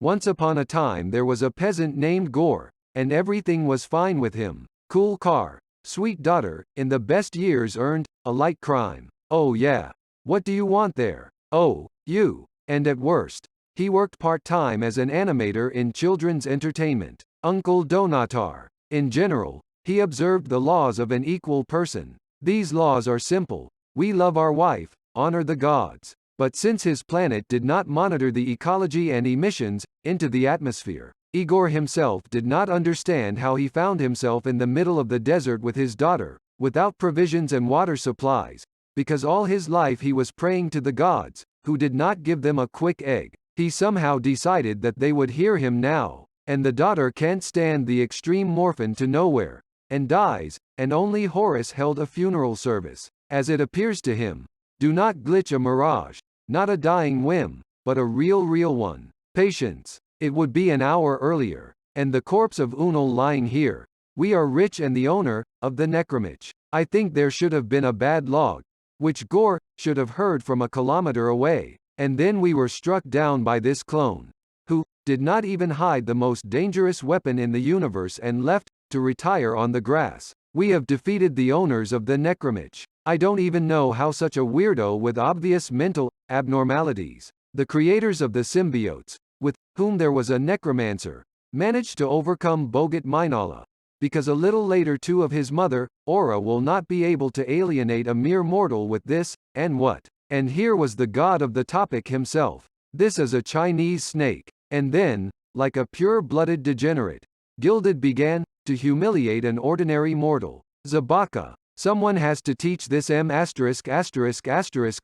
Once upon a time there was a peasant named Gore, and everything was fine with him. Cool car, sweet daughter, in the best years earned, a light crime. Oh yeah. What do you want there? Oh, you. And at worst, he worked part-time as an animator in children's entertainment. Uncle Donatar. In general, he observed the laws of an equal person. These laws are simple. We love our wife, honor the gods. But since his planet did not monitor the ecology and emissions into the atmosphere, Igor himself did not understand how he found himself in the middle of the desert with his daughter, without provisions and water supplies, because all his life he was praying to the gods, who did not give them a quick egg. He somehow decided that they would hear him now, and the daughter can't stand the extreme morphin to nowhere, and dies, and only Horus held a funeral service. As it appears to him, do not glitch a mirage, not a dying whim, but a real one. Patience. It would be an hour earlier, and the corpse of Unal lying here. We are rich and the owner of the necromich. I think there should have been a bad log, which Gore should have heard from a kilometer away, and then we were struck down by this clone, who did not even hide the most dangerous weapon in the universe and left to retire on the grass. We have defeated the owners of the necromich. I don't even know how such a weirdo with obvious mental abnormalities, the creators of the symbiotes, with whom there was a necromancer, managed to overcome Bogut Minala, because a little later two of his mother, Aura, will not be able to alienate a mere mortal with this, and what? And here was the god of the topic himself. This is a Chinese snake. And then, like a pure-blooded degenerate, Gilded began to humiliate an ordinary mortal. Zabaka. Someone has to teach this a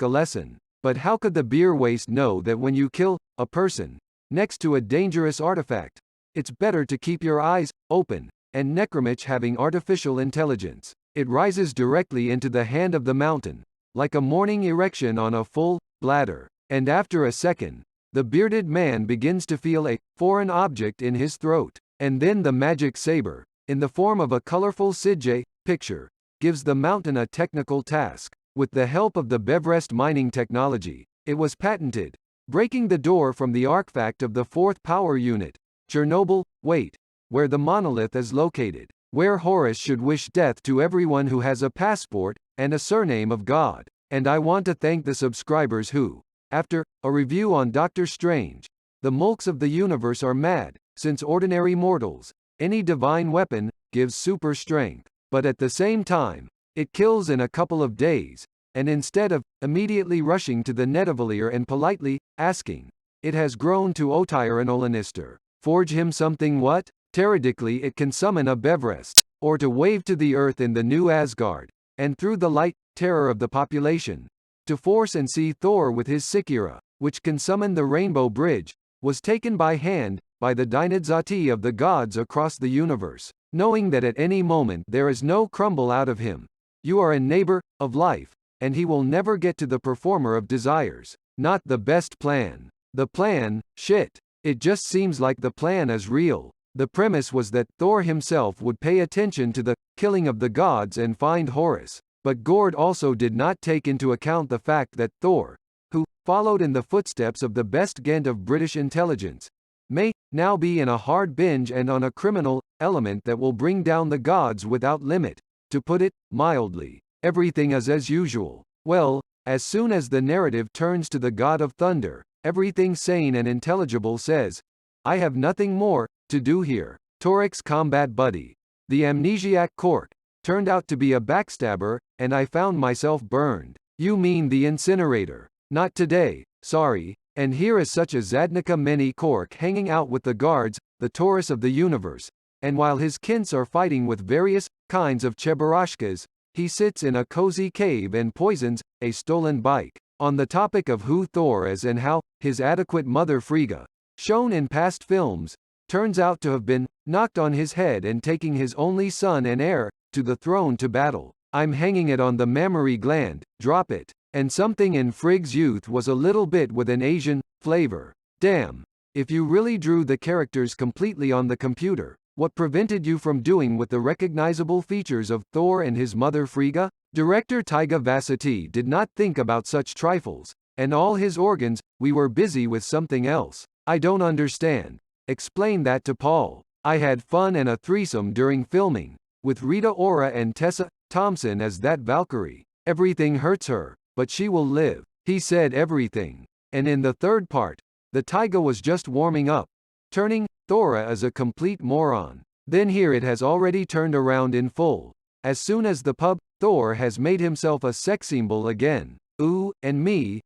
lesson. But how could the beer waste know that when you kill a person next to a dangerous artifact, it's better to keep your eyes open? And Necromich having artificial intelligence, it rises directly into the hand of the mountain, like a morning erection on a full bladder. And after a second, the bearded man begins to feel a foreign object in his throat. And then the magic saber, in the form of a colorful CGI picture, gives the mountain a technical task. With the help of the Bevrest mining technology, it was patented, breaking the door from the artifact of the fourth power unit, Chernobyl, where the monolith is located, where Horus should wish death to everyone who has a passport and a surname of God. And I want to thank the subscribers who, after a review on Doctor Strange, the mulks of the universe are mad, since ordinary mortals, any divine weapon, gives super strength. But at the same time, it kills in a couple of days, and instead of immediately rushing to the Netavalier and politely asking, it has grown to Otyranolanister, forge him something what? Theoretically it can summon a Bevrest, or to wave to the earth in the new Asgard, and through the light, terror of the population, to force and see Thor with his Sikira, which can summon the Rainbow Bridge, was taken by hand, by the Dynadzati of the gods across the universe, knowing that at any moment there is no crumble out of him. You are a neighbor of life, and he will never get to the performer of desires. Not the best plan. The plan, shit. It just seems like the plan is real. The premise was that Thor himself would pay attention to the killing of the gods and find Horus. But Gord also did not take into account the fact that Thor, who followed in the footsteps of the best Gent of British intelligence, may now be in a hard binge and on a criminal element that will bring down the gods without limit. To put it mildly, everything is as usual. Well, as soon as the narrative turns to the god of thunder, everything sane and intelligible says, I have nothing more to do here. Toric's combat buddy, the amnesiac Cork, turned out to be a backstabber, and I found myself burned. You mean the incinerator? Not today, sorry. And here is such a Zadnika Meni Cork hanging out with the guards, the Taurus of the universe, and while his kints are fighting with various kinds of Cheburashkas, he sits in a cozy cave and poisons a stolen bike. On the topic of who Thor is and how his adequate mother Frigga, shown in past films, turns out to have been knocked on his head and taking his only son and heir to the throne to battle. I'm hanging it on the mammary gland, drop it. And something in Frigg's youth was a little bit with an Asian flavor. Damn. If you really drew the characters completely on the computer, what prevented you from doing with the recognizable features of Thor and his mother Frigga? Director Taiga Vasati did not think about such trifles, and all his organs, we were busy with something else. I don't understand. Explain that to Paul. I had fun and a threesome during filming, with Rita Ora and Tessa Thompson as that Valkyrie. Everything hurts her, but she will live. He said everything. And in the third part, the taiga was just warming up, turning Thora as a complete moron. Then here it has already turned around in full. As soon as the pub, Thor has made himself a sex symbol again. Ooh, and me.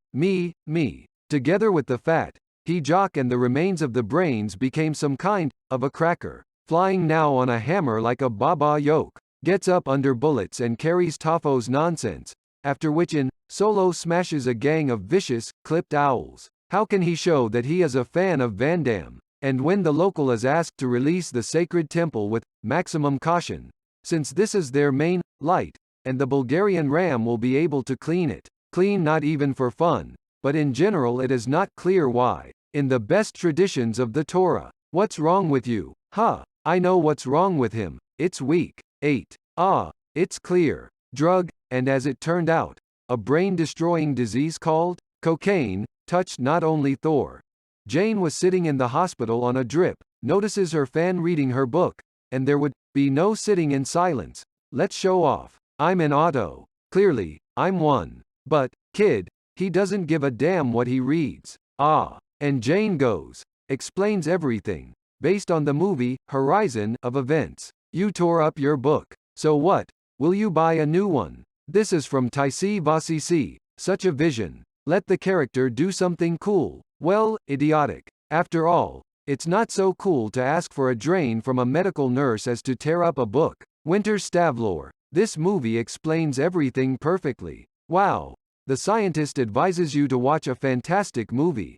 Together with the fat, he jock and the remains of the brains became some kind of a cracker. Flying now on a hammer like a baba yoke. Gets up under bullets and carries Tafo's nonsense, after which in Solo smashes a gang of vicious, clipped owls. How can he show that he is a fan of Van Damme? And when the local is asked to release the sacred temple with maximum caution, since this is their main light, and the Bulgarian Ram will be able to clean it. Clean not even for fun, but in general it is not clear why. In the best traditions of the Torah. What's wrong with you? Ha! I know what's wrong with him. It's weak. 8. Ah, it's clear. Drug, and as it turned out, a brain-destroying disease called cocaine, touched not only Thor. Jane was sitting in the hospital on a drip, notices her fan reading her book, and there would be no sitting in silence. Let's show off. I'm an Otto. Clearly, I'm one. But, kid, he doesn't give a damn what he reads. Ah. And Jane goes, explains everything, based on the movie, Horizon, of events. You tore up your book. So what? Will you buy a new one? This is from Taisi Vasisi, such a vision. Let the character do something cool. Well, idiotic. After all, it's not so cool to ask for a drain from a medical nurse as to tear up a book. Winter Stavlor. This movie explains everything perfectly. Wow. The scientist advises you to watch a fantastic movie.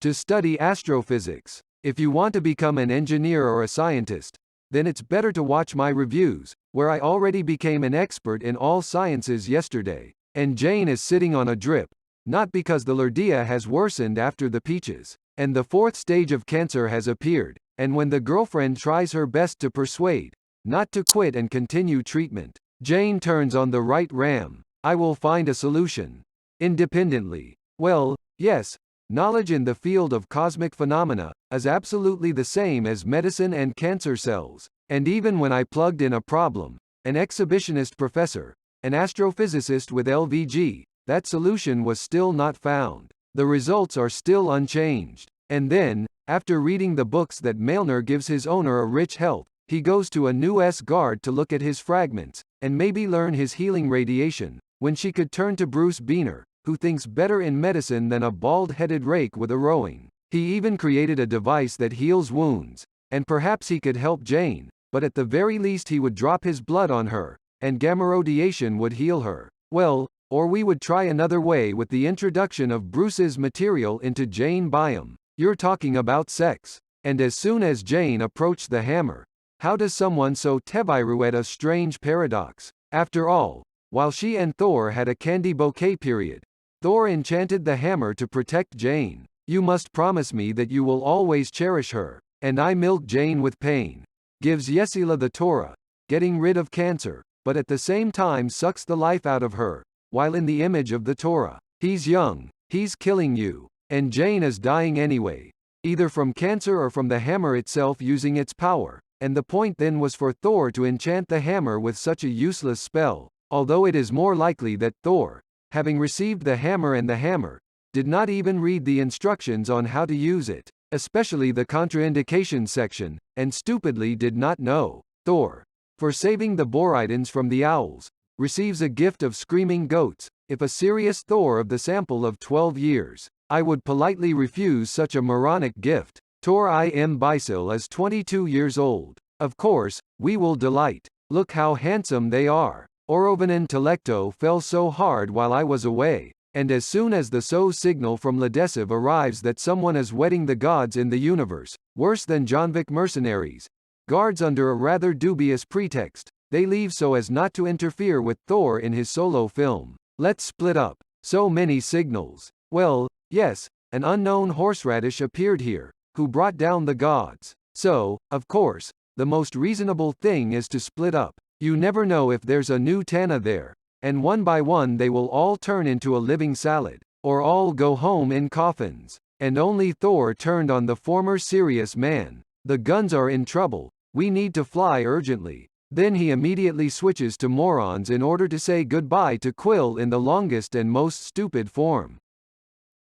To study astrophysics. If you want to become an engineer or a scientist, then it's better to watch my reviews, where I already became an expert in all sciences yesterday. And Jane is sitting on a drip, not because the Lurdia has worsened after the peaches, and the fourth stage of cancer has appeared, and when the girlfriend tries her best to persuade, not to quit and continue treatment, Jane turns on the right ram. I will find a solution. Independently. Well, yes. Knowledge in the field of cosmic phenomena is absolutely the same as medicine and cancer cells, and even when I plugged in a problem, an exhibitionist professor, an astrophysicist with LVG, that solution was still not found. The results are still unchanged. And then, after reading the books that Mailner gives his owner a rich health, he goes to a new S-guard to look at his fragments, and maybe learn his healing radiation, when she could turn to Bruce Beener, who thinks better in medicine than a bald-headed rake with a rowing. He even created a device that heals wounds, and perhaps he could help Jane, but at the very least he would drop his blood on her, and gamma radiation would heal her. Well, or we would try another way with the introduction of Bruce's material into Jane Byam. You're talking about sex. And as soon as Jane approached the hammer, how does someone so teviruet a strange paradox? After all, while she and Thor had a candy bouquet period, Thor enchanted the hammer to protect Jane. You must promise me that you will always cherish her. And I milk Jane with pain. Gives Yesila the Torah, getting rid of cancer, but at the same time sucks the life out of her, while in the image of the Torah. He's young, he's killing you. And Jane is dying anyway. Either from cancer or from the hammer itself using its power. And the point then was for Thor to enchant the hammer with such a useless spell, although it is more likely that Thor, having received the hammer, did not even read the instructions on how to use it, especially the contraindications section, and stupidly did not know. Thor, for saving the Boridans from the owls, receives a gift of screaming goats. If a serious Thor of the sample of 12 years, I would politely refuse such a moronic gift. Tor im Bisil is 22 years old. Of course, we will delight. Look how handsome they are. Orovanen Telecto fell so hard while I was away, and as soon as the SO signal from Ledesiv arrives that someone is wedding the gods in the universe, worse than Jonvik mercenaries, guards under a rather dubious pretext, they leave so as not to interfere with Thor in his solo film. Let's split up. So many signals. Well, yes, an unknown horseradish appeared here, who brought down the gods. So, of course, the most reasonable thing is to split up. You never know if there's a new Tana there, and one by one they will all turn into a living salad, or all go home in coffins. And only Thor turned on the former serious man. The guns are in trouble. We need to fly urgently. Then he immediately switches to morons in order to say goodbye to Quill in the longest and most stupid form.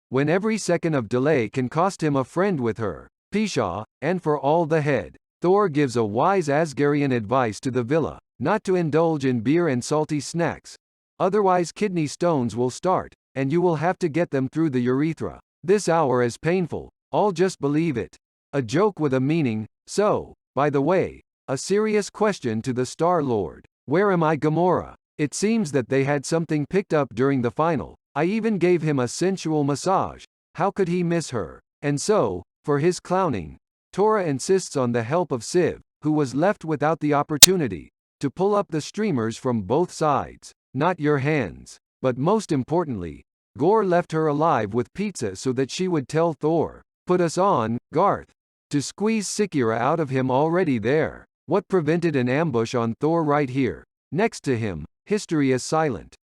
When every second of delay can cost him a friend with her, Pisha, and for all the head. Thor gives a wise Asgardian advice to the villa, not to indulge in beer and salty snacks. Otherwise kidney stones will start, and you will have to get them through the urethra. This hour is painful, I'll just believe it. A joke with a meaning. So, by the way, a serious question to the Star-Lord. Where am I, Gamora? It seems that they had something picked up during the final. I even gave him a sensual massage. How could he miss her? And so, for his clowning, Tora insists on the help of Siv, who was left without the opportunity to pull up the streamers from both sides. Not your hands. But most importantly, Gore left her alive with pizza so that she would tell Thor, put us on, Garth, to squeeze Sikira out of him already there. What prevented an ambush on Thor right here? Next to him, history is silent.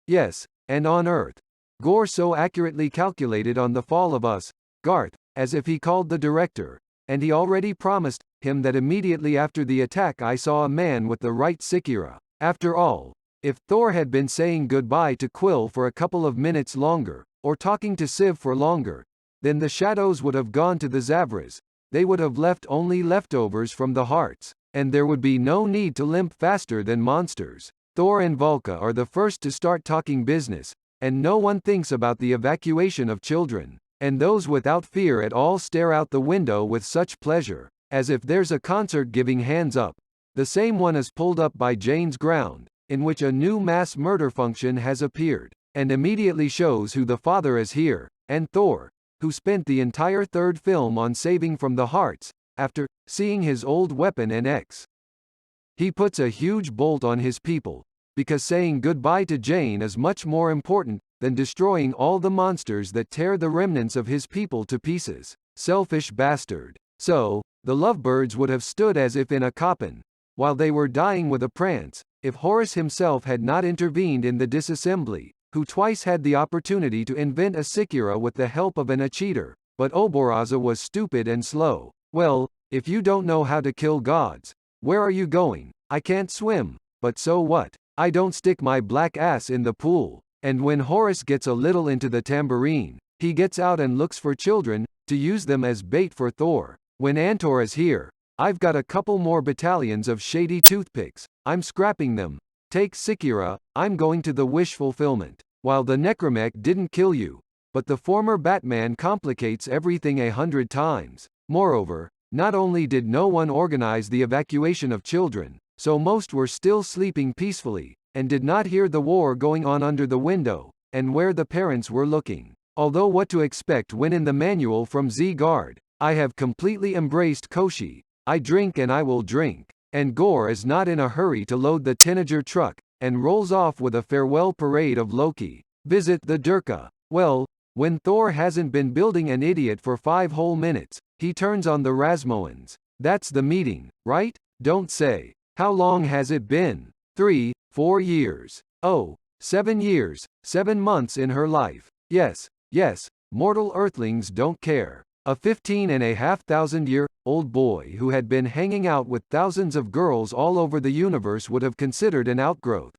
Yes, and on Earth. Gore so accurately calculated on the fall of us, Garth, as if he called the director, and he already promised him that immediately after the attack I saw a man with the right Sikira. After all, if Thor had been saying goodbye to Quill for a couple of minutes longer, or talking to Siv for longer, then the shadows would have gone to the Zavras. They would have left only leftovers from the hearts, and there would be no need to limp faster than monsters. Thor and Valka are the first to start talking business, and no one thinks about the evacuation of children, and those without fear at all stare out the window with such pleasure, as if there's a concert giving hands up. The same one is pulled up by Jane's ground, in which a new mass murder function has appeared, and immediately shows who the father is here, and Thor, who spent the entire third film on saving from the hearts, after seeing his old weapon and X. He puts a huge bolt on his people, because saying goodbye to Jane is much more important than destroying all the monsters that tear the remnants of his people to pieces. Selfish bastard. So, the lovebirds would have stood as if in a coffin, while they were dying with a prance, if Horus himself had not intervened in the disassembly, who twice had the opportunity to invent a Sikira with the help of an cheater, but Oboraza was stupid and slow. Well, if you don't know how to kill gods, where are you going? I can't swim, but so what? I don't stick my black ass in the pool. And when Horus gets a little into the tambourine, he gets out and looks for children, to use them as bait for Thor. When Antor is here, I've got a couple more battalions of shady toothpicks. I'm scrapping them. Take Sikira, I'm going to the wish fulfillment. While the Necromech didn't kill you, but the former Batman complicates everything 100 times. Moreover, not only did no one organize the evacuation of children, so most were still sleeping peacefully, and did not hear the war going on under the window, and where the parents were looking. Although what to expect when in the manual from Z-Guard, I have completely embraced Koshi. I drink and I will drink. And Gore is not in a hurry to load the tanager truck, and rolls off with a farewell parade of Loki. Visit the Durka. Well, when Thor hasn't been building an idiot for 5 whole minutes, he turns on the Rasmoans. That's the meeting, right? Don't say. How long has it been? 3, 4 years. Oh, 7 years, 7 months in her life. Yes, yes, mortal earthlings don't care. A 15,500-year-old boy who had been hanging out with thousands of girls all over the universe would have considered an outgrowth.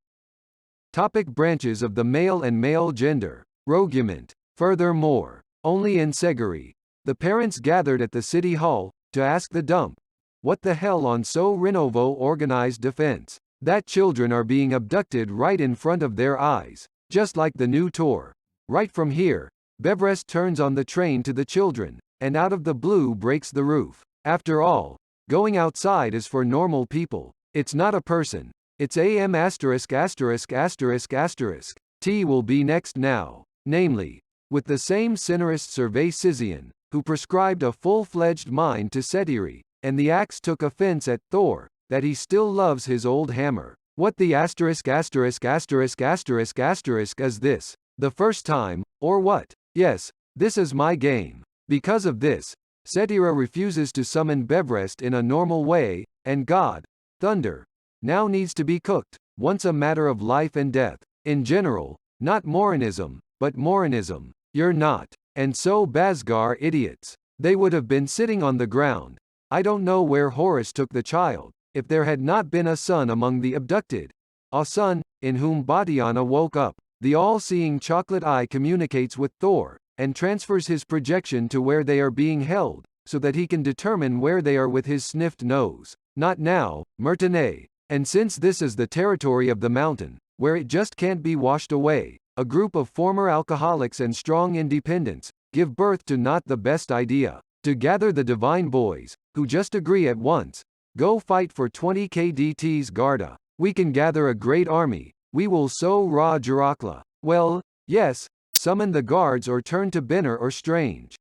Topic: branches of the male and male gender. Roguement. Furthermore, only in Seguri, the parents gathered at the city hall to ask the dump, what the hell on so Renovo organized defense, that children are being abducted right in front of their eyes, just like the new Tor. Right from here, Bevrest turns on the train to the children, and out of the blue breaks the roof. After all, going outside is for normal people. It's not a person. It's AM asterisk asterisk asterisk asterisk. T will be next now. Namely, with the same Cinerist Survey Sizian, who prescribed a full-fledged mind to Setiri, and the axe took offense at Thor, that he still loves his old hammer. What the asterisk asterisk asterisk asterisk asterisk is this? The first time, or what? Yes, this is my game. Because of this, Setira refuses to summon Bevrest in a normal way, and God, Thunder, now needs to be cooked, once a matter of life and death. In general, not Morinism, but Morinism. You're not And so Basgar idiots. They would have been sitting on the ground. I don't know where Horus took the child, if there had not been a son among the abducted. A son, in whom Batiana woke up. The all-seeing chocolate eye communicates with Thor, and transfers his projection to where they are being held, so that he can determine where they are with his sniffed nose. Not now, Mertenay. And since this is the territory of the mountain, where it just can't be washed away, a group of former alcoholics and strong independents give birth to not the best idea. To gather the divine boys, who just agree at once, go fight for 20 KDT's Garda. We can gather a great army, we will so Ra Jarakla. Well, yes, summon the guards or turn to Benner or Strange.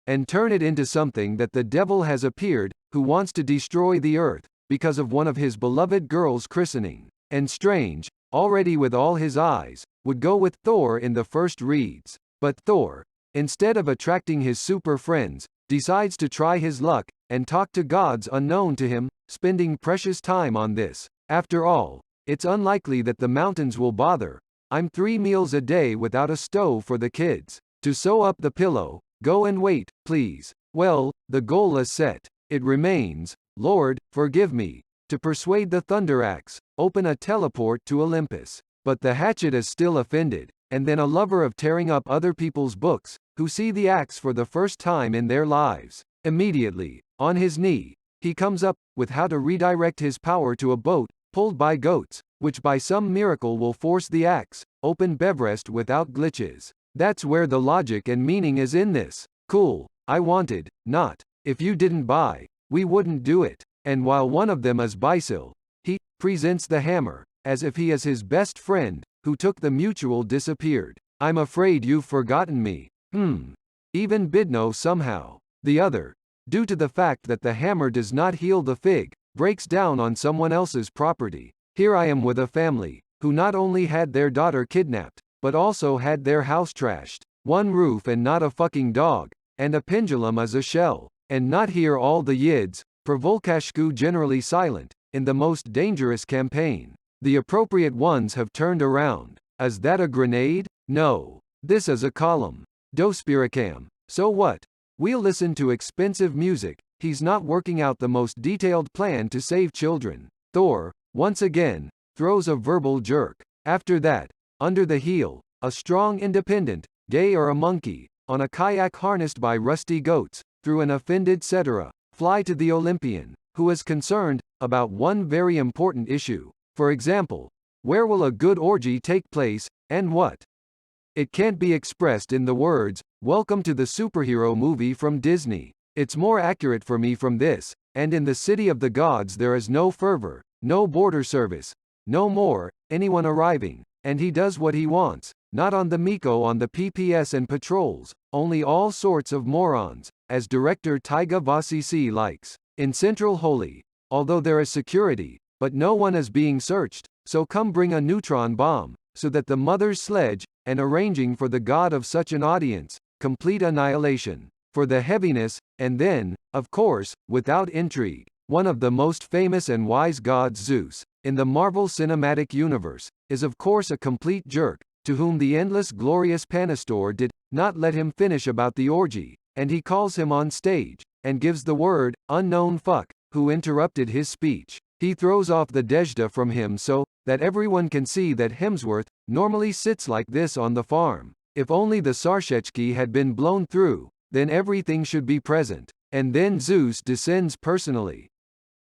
And turn it into something that the devil has appeared, who wants to destroy the earth, because of one of his beloved girls' christening. And Strange, already with all his eyes, would go with Thor in the first reads. But Thor, instead of attracting his super friends, decides to try his luck, and talk to gods unknown to him, spending precious time on this. After all, it's unlikely that the mountains will bother. I'm 3 meals a day without a stove for the kids. To sew up the pillow, go and wait, please. Well, the goal is set. It remains, Lord, forgive me, to persuade the Thunderaxe, open a teleport to Olympus. But the hatchet is still offended, and then a lover of tearing up other people's books, who see the axe for the first time in their lives. Immediately, on his knee, he comes up with how to redirect his power to a boat, pulled by goats, which by some miracle will force the axe, open Bevrest without glitches. That's where the logic and meaning is in this. Cool, I wanted, not. If you didn't buy, we wouldn't do it. And while one of them is Bisil, he presents the hammer, as if he is his best friend, who took the mutual disappeared. I'm afraid you've forgotten me. Even Bidno somehow. The other, due to the fact that the hammer does not heal the fig, breaks down on someone else's property. Here I am with a family, who not only had their daughter kidnapped, but also had their house trashed. One roof and not a fucking dog, and a pendulum as a shell. And not hear all the yids, per Volkashku generally silent, in the most dangerous campaign. The appropriate ones have turned around. Is that a grenade? No. This is a column. Dospiricam. So what? We'll listen to expensive music. He's not working out the most detailed plan to save children. Thor, once again, throws a verbal jerk. After that, under the heel, a strong independent, gay or a monkey, on a kayak harnessed by rusty goats, through an offended cetera, fly to the Olympian, who is concerned about one very important issue. For example, where will a good orgy take place, and what? It can't be expressed in the words, "Welcome to the superhero movie from Disney." It's more accurate for me from this, and in the city of the gods there is no fervor, no border service, no more, anyone arriving, and he does what he wants, not on the Miko on the PPS and patrols, only all sorts of morons, as director Taiga Vasisi likes. In Central Holy, although there is security, but no one is being searched, so come bring a neutron bomb, so that the mother's sledge, and arranging for the god of such an audience, complete annihilation, for the heaviness, and then, of course, without intrigue, one of the most famous and wise gods, Zeus, in the Marvel Cinematic Universe, is of course a complete jerk, to whom the endless glorious Panestor did not let him finish about the orgy, and he calls him on stage, and gives the word, unknown fuck, who interrupted his speech. He throws off the Dejda from him so that everyone can see that Hemsworth normally sits like this on the farm. If only the Sarshechki had been blown through, then everything should be present. And then Zeus descends personally.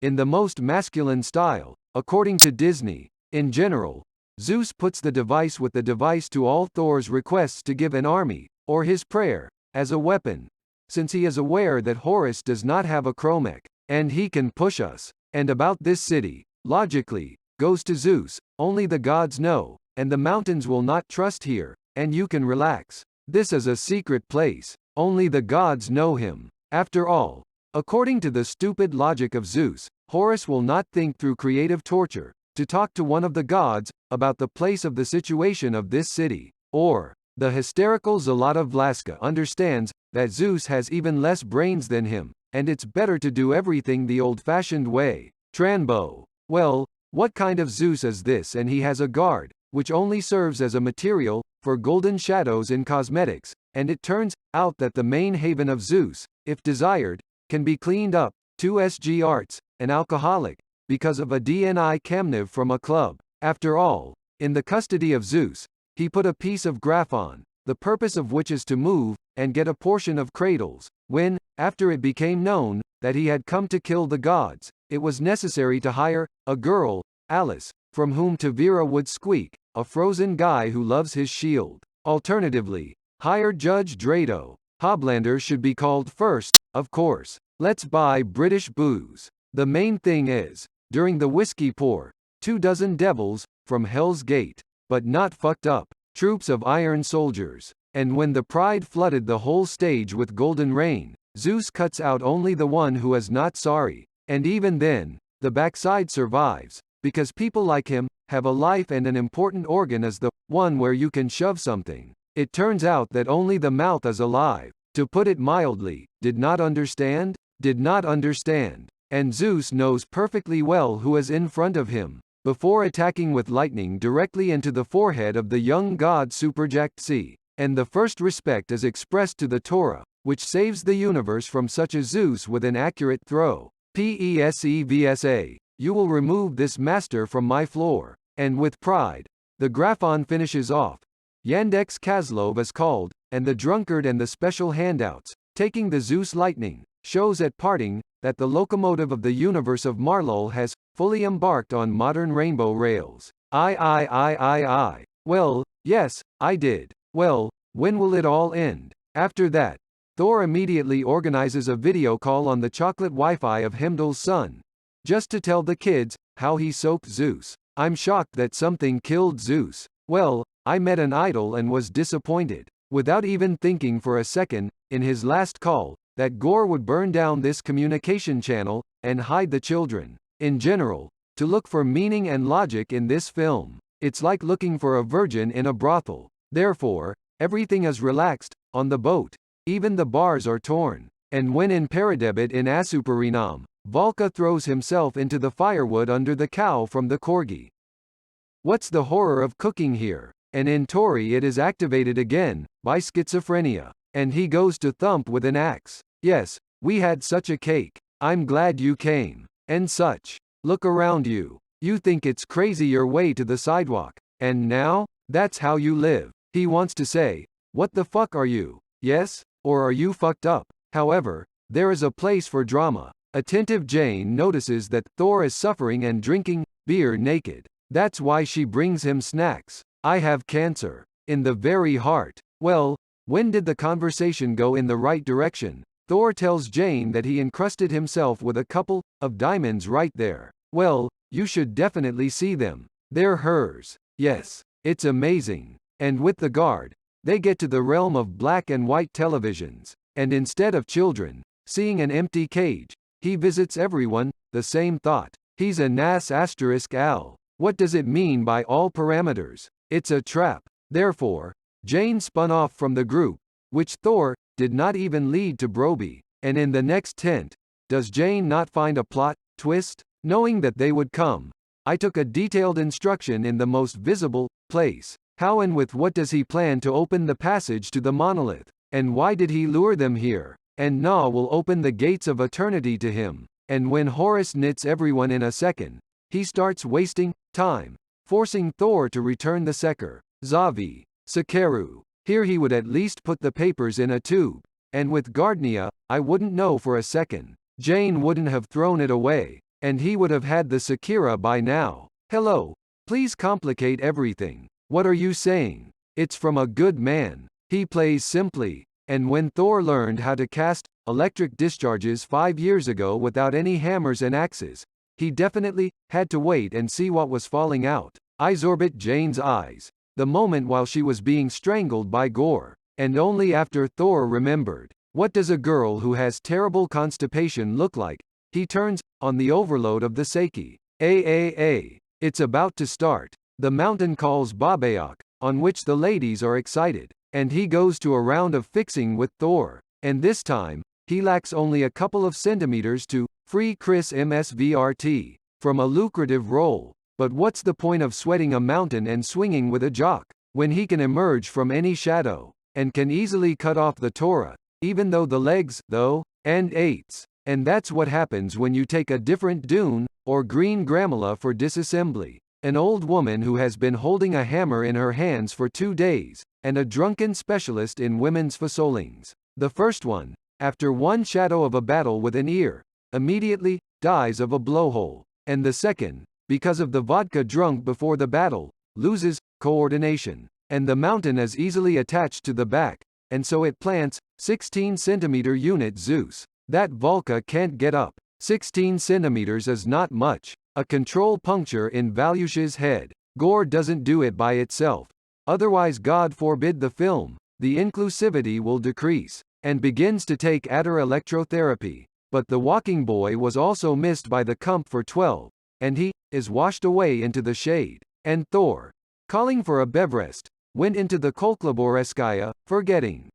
In the most masculine style, according to Disney. In general, Zeus puts the device with the device to all Thor's requests to give an army, or his prayer, as a weapon, since he is aware that Horus does not have a chromech, and he can push us. And about this city, logically, goes to Zeus, only the gods know, and the mountains will not trust here, and you can relax. This is a secret place, only the gods know him. After all, according to the stupid logic of Zeus, Horus will not think through creative torture, to talk to one of the gods, about the place of the situation of this city. Or, the hysterical Zalata Vlaska understands, that Zeus has even less brains than him, and it's better to do everything the old-fashioned way. Tranbo. Well, what kind of Zeus is this? And he has a guard, which only serves as a material for golden shadows in cosmetics, and it turns out that the main haven of Zeus, if desired, can be cleaned up. 2SG Arts, an alcoholic, because of a DNI Kamniv from a club. After all, in the custody of Zeus, he put a piece of graphon, the purpose of which is to move, and get a portion of cradles. When, after it became known, that he had come to kill the gods, it was necessary to hire a girl, Alice, from whom Tavira would squeak, a frozen guy who loves his shield. Alternatively, hire Judge Drado. Hoblander should be called first, of course. Let's buy British booze. The main thing is, during the whiskey pour, 24 devils, from Hell's Gate, but not fucked up, troops of iron soldiers. And when the pride flooded the whole stage with golden rain, Zeus cuts out only the one who is not sorry. And even then, the backside survives, because people like him have a life, and an important organ is the one where you can shove something. It turns out that only the mouth is alive. To put it mildly, did not understand? Did not understand. And Zeus knows perfectly well who is in front of him, before attacking with lightning directly into the forehead of the young god Superjack-C. And the first respect is expressed to the Torah, which saves the universe from such a Zeus with an accurate throw. PESEVSA. You will remove this master from my floor. And with pride, the graphon finishes off. Yandex Kazlov is called, and the drunkard and the special handouts, taking the Zeus lightning, shows at parting, that the locomotive of the universe of Marlol has fully embarked on modern rainbow rails. I. Well, yes, I did. Well, when will it all end? After that, Thor immediately organizes a video call on the chocolate Wi-Fi of Heimdall's son, just to tell the kids how he soaked Zeus. I'm shocked that something killed Zeus. Well, I met an idol and was disappointed. Without even thinking for a second, in his last call, that Gore would burn down this communication channel, and hide the children. In general, to look for meaning and logic in this film, it's like looking for a virgin in a brothel. Therefore, everything is relaxed, on the boat. Even the bars are torn. And when in Paradebit in Asuparinam, Valka throws himself into the firewood under the cow from the corgi. What's the horror of cooking here? And in Tori it is activated again, by schizophrenia. And he goes to thump with an axe. Yes, we had such a cake. I'm glad you came. And such. Look around you. You think it's crazy your way to the sidewalk. And now? That's how you live. He wants to say, what the fuck are you? Yes? Or are you fucked up? However, there is a place for drama. Attentive Jane notices that Thor is suffering and drinking beer naked. That's why she brings him snacks. I have cancer. In the very heart. Well, when did the conversation go in the right direction? Thor tells Jane that he encrusted himself with a couple of diamonds right there. Well, you should definitely see them. They're hers. Yes, it's amazing. And with the guard, they get to the realm of black and white televisions. And instead of children seeing an empty cage, he visits everyone. The same thought. He's a Nas asterisk Al. What does it mean by all parameters? It's a trap. Therefore, Jane spun off from the group, which Thor did not even lead to Broby. And in the next tent, does Jane not find a plot twist? Knowing that they would come, I took a detailed instruction in the most visible place. How and with what does he plan to open the passage to the monolith? And why did he lure them here? And Na will open the gates of eternity to him. And when Horus knits everyone in a second, he starts wasting time, forcing Thor to return the Seker. Zavi. Sakeru. Here he would at least put the papers in a tube. And with Gardnia, I wouldn't know for a second. Jane wouldn't have thrown it away. And he would have had the Sakira by now. Hello. Please complicate everything. What are you saying? It's from a good man. He plays simply. And when Thor learned how to cast electric discharges 5 years ago without any hammers and axes, he definitely had to wait and see what was falling out. Isorbit Jane's eyes. The moment while she was being strangled by Gore. And only after Thor remembered. What does a girl who has terrible constipation look like? He turns on the overload of the Seiki. It's about to start. The mountain calls Babayok, on which the ladies are excited. And he goes to a round of fixing with Thor. And this time, he lacks only a couple of centimeters to free Chris MSVRT from a lucrative role. But what's the point of sweating a mountain and swinging with a jock, when he can emerge from any shadow, and can easily cut off the Torah, even though the legs, though, and eights. And that's what happens when you take a different dune, or green gramula for disassembly. An old woman who has been holding a hammer in her hands for 2 days, and a drunken specialist in women's fasolings. The first one, after one shadow of a battle with an ear, immediately dies of a blowhole, and the second, because of the vodka drunk before the battle, loses coordination, and the mountain is easily attached to the back, and so it plants 16 centimeter unit Zeus. That Volca can't get up. 16 centimeters is not much. A control puncture in Valush's head. Gore doesn't do it by itself. Otherwise, God forbid, the film, the inclusivity will decrease, and begins to take adder electrotherapy. But the walking boy was also missed by the comp for 12, and he is washed away into the shade. And Thor, calling for a Bevrest, went into the Kolklaboreskaya, forgetting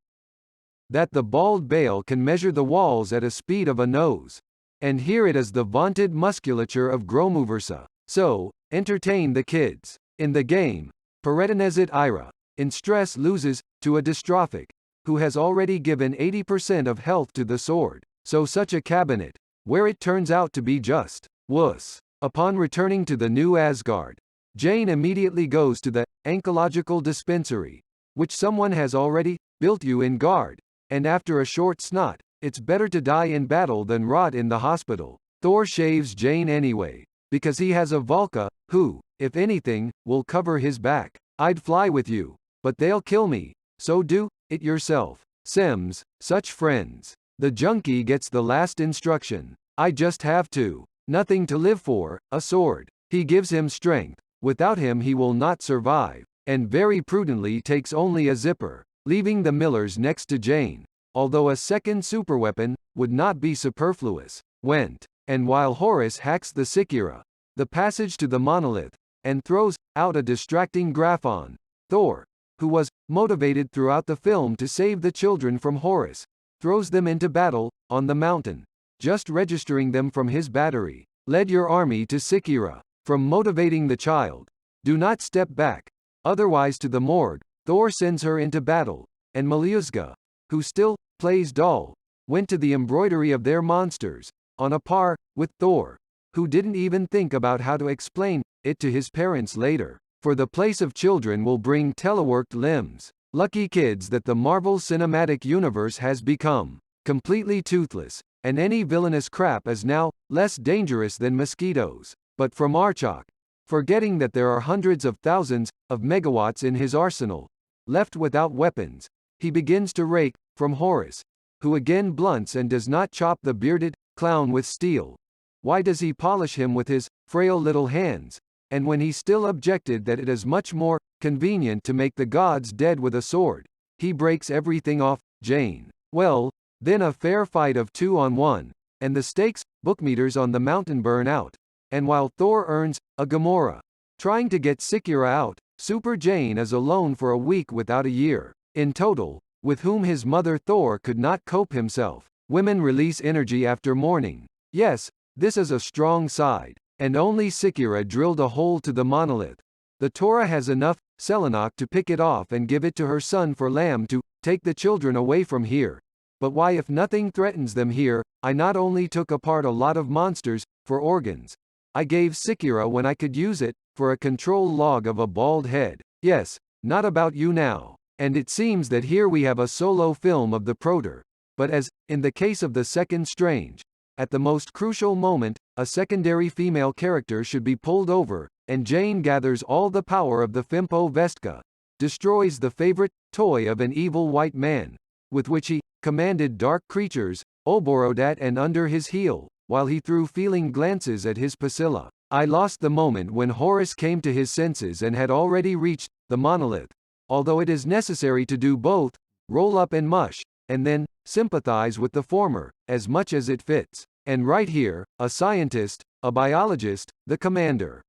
that the bald Baal can measure the walls at a speed of a nose. And here it is, the vaunted musculature of Gromuversa. So, entertain the kids. In the game, Peretinezit Ira, in stress, loses to a dystrophic, who has already given 80% of health to the sword. So such a cabinet, where it turns out to be just wuss. Upon returning to the new Asgard, Jane immediately goes to the oncological dispensary, which someone has already built you in guard, and after a short snot, it's better to die in battle than rot in the hospital. Thor shaves Jane anyway, because he has a Volca, who, if anything, will cover his back. I'd fly with you, but they'll kill me, so do it yourself. Sims, such friends. The junkie gets the last instruction. I just have to. Nothing to live for, a sword. He gives him strength. Without him he will not survive, and very prudently takes only a zipper, leaving the millers next to Jane. Although a second superweapon would not be superfluous, went, and while Horus hacks the Sikira, the passage to the monolith, and throws out a distracting Graphon, Thor, who was motivated throughout the film to save the children from Horus, throws them into battle on the mountain, just registering them from his battery. Led your army to Sikira. From motivating the child, do not step back, otherwise to the morgue. Thor sends her into battle, and Meliuzga, who still plays doll, went to the embroidery of their monsters, on a par with Thor, who didn't even think about how to explain it to his parents later. For the place of children will bring teleworked limbs. Lucky kids that the Marvel Cinematic Universe has become completely toothless, and any villainous crap is now less dangerous than mosquitoes. But from Archok, forgetting that there are hundreds of thousands of megawatts in his arsenal, left without weapons, he begins to rake from Horus, who again blunts and does not chop the bearded clown with steel. Why does he polish him with his frail little hands? And when he still objected that it is much more convenient to make the gods dead with a sword, he breaks everything off Jane. Well, then a fair fight of 2-on-1, and the stakes bookmeters on the mountain burn out. And while Thor earns a Gamora, trying to get Sikira out, Super Jane is alone for a week without a year. In total, with whom his mother Thor could not cope himself. Women release energy after mourning. Yes, this is a strong side. And only Sikira drilled a hole to the monolith. The Torah has enough Selenok to pick it off and give it to her son for Lamb to take the children away from here. But why, if nothing threatens them here? I not only took apart a lot of monsters for organs, I gave Sikira when I could use it for a control log of a bald head. Yes, not about you now. And it seems that here we have a solo film of the Proter. But as in the case of the Second Strange, at the most crucial moment, a secondary female character should be pulled over, and Jane gathers all the power of the Fimpo Vestka, destroys the favorite toy of an evil white man, with which he commanded dark creatures, Oborodat and under his heel, while he threw feeling glances at his Pasilla. I lost the moment when Horus came to his senses and had already reached the monolith. Although it is necessary to do both, roll up and mush, and then sympathize with the former, as much as it fits. And right here, a scientist, a biologist, the commander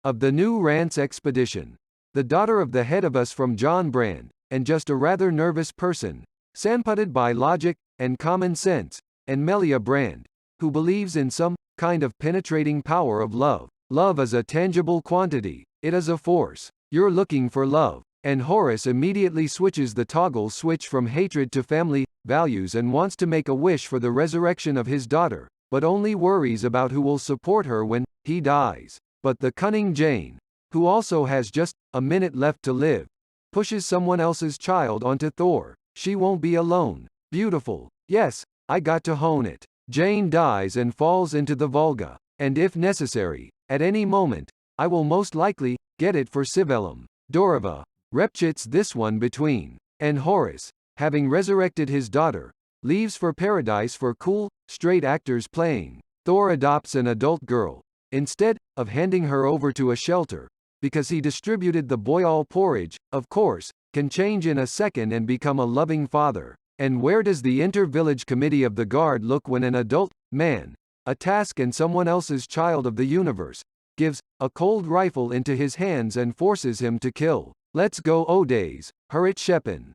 of the new Rance expedition, the daughter of the head of us from John Brand, and just a rather nervous person, sandputted by logic and common sense, and Melia Brand, who believes in some kind of penetrating power of love. Love is a tangible quantity. It is a force. You're looking for love. And Horus immediately switches the toggle switch from hatred to family values and wants to make a wish for the resurrection of his daughter, but only worries about who will support her when he dies. But the cunning Jane, who also has just a minute left to live, pushes someone else's child onto Thor. She won't be alone. Beautiful. Yes, I got to hone it. Jane dies and falls into the Volga, and if necessary, at any moment, I will most likely get it for Civellum. Dorova repchits this one between. And Horus, having resurrected his daughter, leaves for paradise for cool, straight actors playing. Thor adopts an adult girl, instead of handing her over to a shelter, because he distributed the boyal porridge, of course, can change in a second and become a loving father. And where does the inter-village committee of the guard look when an adult man, a task and someone else's child of the universe, gives a cold rifle into his hands and forces him to kill? Let's go Odays, Hurit Shepen.